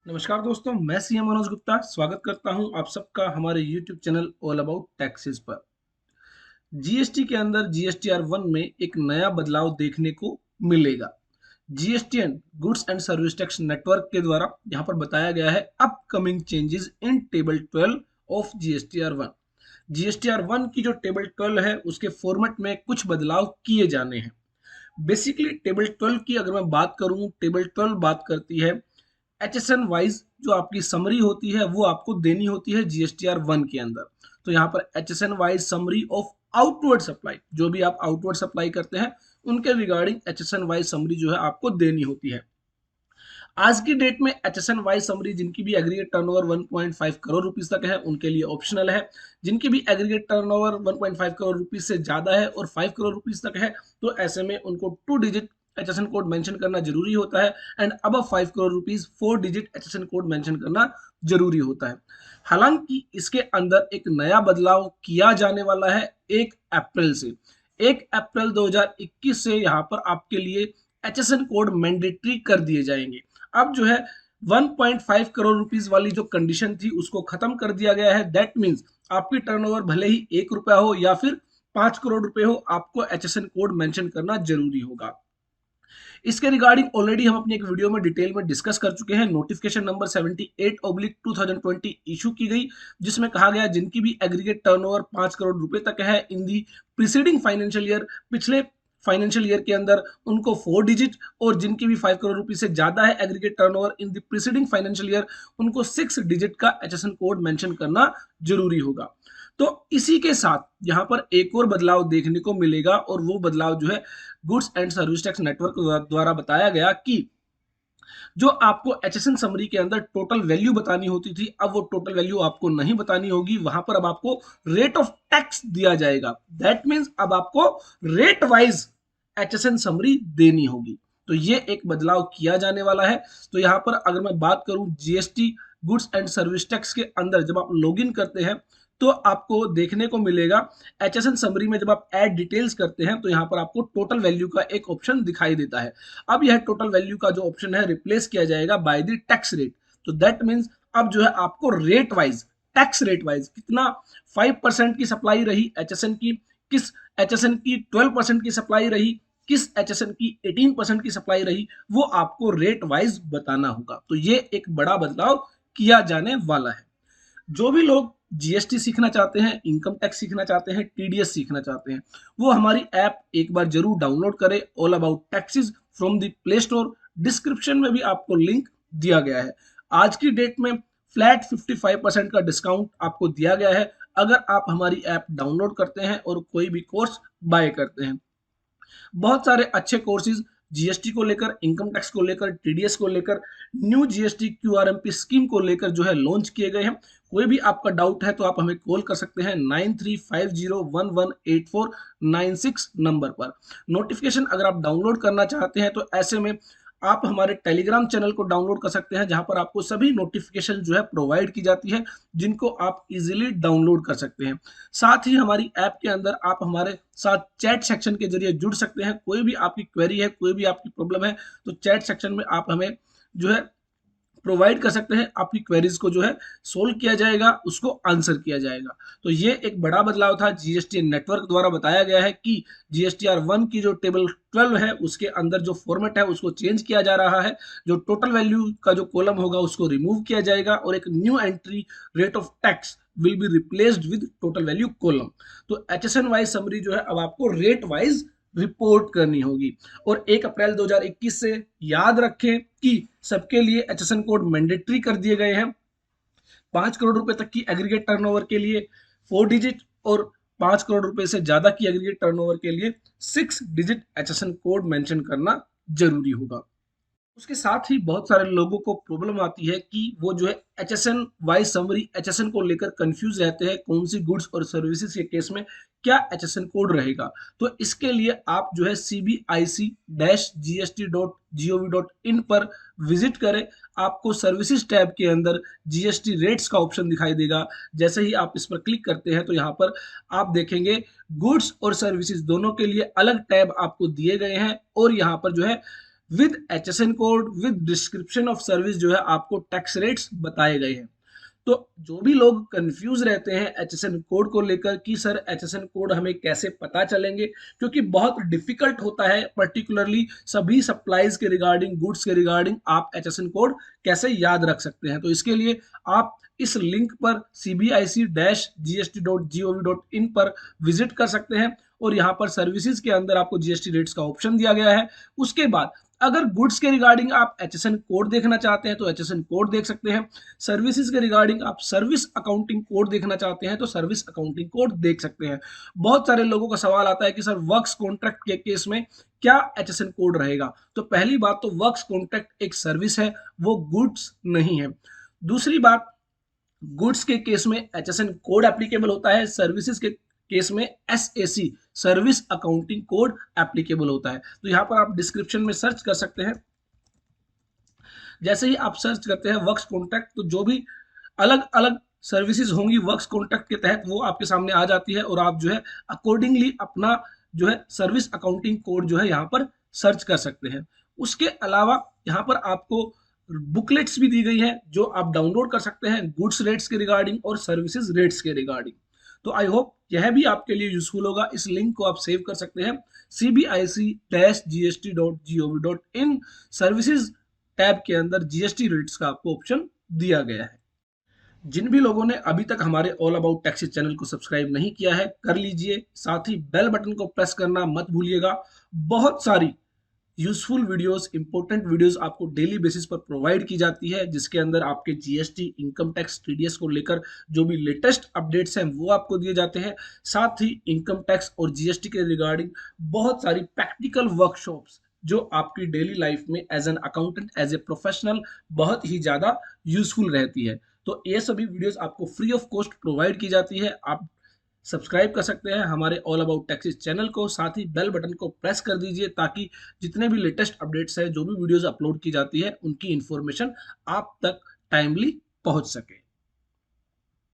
नमस्कार दोस्तों, मैं सीएम मनोज गुप्ता स्वागत करता हूं आप सबका हमारे YouTube channel all about taxes पर। जीएसटी के अंदर जीएसटीआर 1 में एक नया बदलाव देखने को मिलेगा। GSTN goods and service tax network के द्वारा यहां पर बताया गया है upcoming changes in table 12 of GSTR 1। GSTR 1 की जो टेबल 12 है उसके फॉर्मेट में कुछ बदलाव किए जाने हैं। बेसिकली टेबल 12 की अगर मैं बात करूं, टेबल 12 बात करती है एचएसएन वाइज जो आपकी समरी होती है वो आपको देनी होती है जीएसटीआर 1 के अंदर। तो यहाँ पर HSN wise summary of outward supply, जो भी आप आउटवर्ड सप्लाई करते हैं उनके रिगार्डिंग एचएसएन वाइज समरी जो है आपको देनी होती है। आज की डेट में एचएसएन वाइज समरी जिनकी भी एग्रीगेट टर्नओवर 1.5 करोड़ रुपीस तक है उनके लिए ऑप्शनल है। जिनकी भी एग्रीगेट टर्नओवर 1.5 करोड़ रुपीस से ज्यादा है और 5 करोड़ रुपीस तक है तो ऐसे में उनको 2 डिजिट एचएसएन कोड मेंशन करना जरूरी होता है एंड अब 5 crore rupees 4 digit HSN code mention करना जरूरी होता है। हालांकि इसके अंदर एक नया बदलाव किया जाने वाला है 1 अप्रैल से। 1 अप्रैल 2021 से यहाँ पर आपके लिए एचएसएन कोड मैंडेटरी कर दिए जाएंगे। अब जो है 1.5 करोड़ रुपीस वाली जो कंडीशन थी उसको खत्म कर दिया गया है। दैट मीन्स आपकी टर्नओवर भले ही 1 रुपया हो या फिर 5 करोड़ रुपए हो, आपको एचएसएन कोड मेंशन करना जरूरी होगा। इसके रिगार्डिंग ऑलरेडी हम अपनी एक वीडियो में डिटेल में डिस्कस कर चुके हैं। नोटिफिकेशन नंबर 78/2020 इशू की गई, जिसमें कहा गया जिनकी भी एग्रीगेट टर्नओवर 5 करोड़ रुपए तक है इन दी प्रीसीडिंग फाइनेंशियल ईयर, पिछले फाइनेंशियल ईयर के अंदर, उनको 4 डिजिट, और जिनकी भी 5 करोड़ रुपए से ज्यादा है aggregate turnover in the preceding financial year, उनको 6 डिजिट का एचएसएन कोड मेंशन करना जरूरी होगा। तो इसी के साथ यहाँ पर एक और बदलाव देखने को मिलेगा और वो बदलाव जो है goods and service tax network द्वारा बताया गया कि जो आपको एचएसएन समरी के अंदर टोटल वैल्यू बतानी होती थी, अब वो टोटल वैल्यू आपको नहीं बतानी होगी। वहां पर अब आपको रेट ऑफ टैक्स दिया जाएगा। दैट मींस अब आपको रेट वाइज एचएसएन समरी देनी होगी। तो ये एक बदलाव किया जाने वाला है। तो यहाँ पर अगर मैं बात करूं GST goods and service tax के अंदर जब आप लॉगिन करते हैं तो आपको देखने को मिलेगा एचएसएन समरी में जब आप ऐड डिटेल्स करते हैं तो यहाँ पर आपको टोटल वैल्यू का एक ऑप्शन दिखाई देता है। अब यह टोटल वैल्यू का जो ऑप्शन है रिप्लेस किया जाएगा बाय द टैक्स रेट। तो दैट मीन्स अब जो है आपको rate wise, tax rate wise कितना 5% की सप्लाई रही एचएसएन की, किस एचएसएन की 12% की सप्लाई रही, किस एचएसएन की 18% की सप्लाई रही, वो आपको रेट वाइज बताना होगा। तो ये एक बड़ा बदलाव किया जाने वाला है। जो भी लोग जीएसटी सीखना चाहते हैं, इनकम टैक्स सीखना चाहते हैं, टीडीएस सीखना चाहते हैं, वो हमारी ऐप एक बार जरूर डाउनलोड करें, all about taxes from the play store. Description में भी आपको लिंक दिया गया है। आज की डेट में फ्लैट 55% का डिस्काउंट आपको दिया गया है अगर आप हमारी ऐप डाउनलोड करते हैं और कोई भी कोर्स बाय करते हैं। बहुत सारे अच्छे कोर्सेज जीएसटी को लेकर, इनकम टैक्स को लेकर, टीडीएस को लेकर, न्यू जीएसटी क्यूआरएमपी स्कीम को लेकर जो है लॉन्च किए गए हैं। कोई भी आपका डाउट है तो आप हमें कॉल कर सकते हैं 9350118496 नंबर पर। नोटिफिकेशन अगर आप डाउनलोड करना चाहते हैं तो ऐसे में आप हमारे टेलीग्राम चैनल को डाउनलोड कर सकते हैं, जहां पर आपको सभी नोटिफिकेशन जो है प्रोवाइड की जाती है, जिनको आप इजीली डाउनलोड कर सकते हैं। साथ ही हमारी ऐप के अंदर आप हमारे साथ चैट सेक्शन के जरिए जुड़ सकते हैं। कोई भी आपकी क्वेरी है, कोई भी आपकी प्रॉब्लम है, तो चैट सेक्शन में आप हमें जो है प्रोवाइड कर सकते हैं। आपकी क्वेरीज को जो है सोल्व किया जाएगा, उसको आंसर किया जाएगा। तो ये एक बड़ा बदलाव था जीएसटी नेटवर्क द्वारा बताया गया है कि जीएसटीआर 1 की जो टेबल 12 है उसके अंदर जो फॉर्मेट है उसको चेंज किया जा रहा है। जो टोटल वैल्यू का जो कॉलम होगा उसको रिमूव किया जाएगा और एक new entry rate of tax will be replaced with total value column. तो एचएसएन वाइज समरी जो है अब आपको रेट वाइज रिपोर्ट करनी होगी। और 1 अप्रैल 2021 से याद रखें कि सबके लिए एचएसएन कोड मैंडेटरी कर दिए गए हैं। 5 करोड़ रुपए तक की एग्रीगेट टर्नओवर के लिए 4 डिजिट और 5 करोड़ रुपए से ज्यादा की एग्रीगेट टर्नओवर के लिए 6 डिजिट एचएसएन कोड मेंशन करना जरूरी होगा। उसके साथ ही बहुत सारे लोगों को प्रॉब्लम आती है कि वो जो है एचएसएन वाइज समरी एचएसएन को लेकर कंफ्यूज रहते हैं, कौन सी गुड्स और सर्विसेज के केस में क्या एचएसएन कोड रहेगा। तो इसके लिए आप जो है cbic-gst.gov.in पर विजिट करें। आपको सर्विसेज टैब के अंदर जीएसटी रेट्स का ऑप्शन दिखाई देगा। जैसे ही आप इस पर क्लिक करते हैं तो यहाँ पर आप देखेंगे गुड्स और सर्विसेज दोनों के लिए अलग टैब आपको दिए गए हैं और यहाँ पर जो है with HSN code, with description of service जो है आपको टैक्स रेट्स बताए गए हैं। तो जो भी लोग कंफ्यूज रहते हैं HSN कोड को लेकर कि सर HSN कोड हमें कैसे पता चलेंगे, क्योंकि बहुत डिफिकल्ट होता है, पर्टिकुलरली सभी सप्लाईज के रिगार्डिंग, गुड्स के रिगार्डिंग आप HSN कोड कैसे याद रख सकते हैं। तो इसके लिए आप इस लिंक पर cbic-gst.gov.in पर विजिट कर सकते हैं और यहाँ पर सर्विसेज के अंदर आपको GST रेट्स का ऑप्शन दिया गया है। उसके बाद अगर गुड्स के रिगार्डिंग आप HSN कोड देखना चाहते हैं तो HSN कोड देख सकते हैं। सर्विसेज के रिगार्डिंग आप सर्विस अकाउंटिंग कोड देखना चाहते हैं तो सर्विस अकाउंटिंग कोड देख सकते हैं। बहुत सारे लोगों का सवाल आता है कि सर वर्क्स कॉन्ट्रैक्ट के केस में क्या HSN कोड रहेगा। तो पहली बात तो वर्क्स कॉन्ट्रैक्ट एक सर्विस है, वो गुड्स नहीं है। दूसरी बात, गुड्स के केस में HSN कोड एप्लीकेबल होता है, सर्विसेज के केस में SAC service accounting code applicable होता है। तो यहाँ पर आप डिस्क्रिप्शन में सर्च कर सकते हैं। जैसे ही आप सर्च करते हैं वर्क्स कॉन्ट्रैक्ट, तो जो भी अलग अलग सर्विसेज होंगी वर्क्स कॉन्ट्रैक्ट के तहत वो आपके सामने आ जाती है और आप जो है अकॉर्डिंगली अपना जो है सर्विस अकाउंटिंग कोड जो है यहाँ पर सर्च कर सकते हैं। उसके अलावा यहाँ पर आपको बुकलेट्स भी दी गई है जो आप डाउनलोड कर सकते हैं गुड्स रेट्स के रिगार्डिंग और सर्विसेज रेट्स के रिगार्डिंग। तो आई होप यह भी आपके लिए यूजफुल होगा। इस लिंक को आप सेव कर सकते हैं, cbic-gst.gov.in सर्विसेज टैब के अंदर GST रेट्स का आपको ऑप्शन दिया गया है। जिन भी लोगों ने अभी तक हमारे ऑल अबाउट टैक्सेस चैनल को सब्सक्राइब नहीं किया है कर लीजिए, साथ ही बेल बटन को प्रेस करना मत भूलिएगा। बहुत सारी यूजफुल वीडियोस, इंपॉर्टेंट वीडियोस आपको डेली बेसिस पर प्रोवाइड की जाती है, जिसके अंदर आपके GST, इनकम टैक्स, TDS को लेकर जो भी लेटेस्ट अपडेट्स हैं वो आपको दिए जाते हैं। साथ ही इनकम टैक्स और GST के रिगार्डिंग बहुत सारी प्रैक्टिकल वर्कशॉप्स जो आपकी डेली लाइफ में as an accountant, as a professional बहुत ही ज्यादा यूजफुल रहती है। तो ये सभी वीडियोस आपको फ्री ऑफ कॉस्ट प्रोवाइड की जाती है। आप सब्सक्राइब कर सकते हैं हमारे ऑल अबाउट टैक्सेस चैनल को, साथ ही बेल बटन को प्रेस कर दीजिए ताकि जितने भी लेटेस्ट अपडेट्स हैं, जो भी वीडियोस अपलोड की जाती है, उनकी इंफॉर्मेशन आप तक टाइमली पहुंच सके।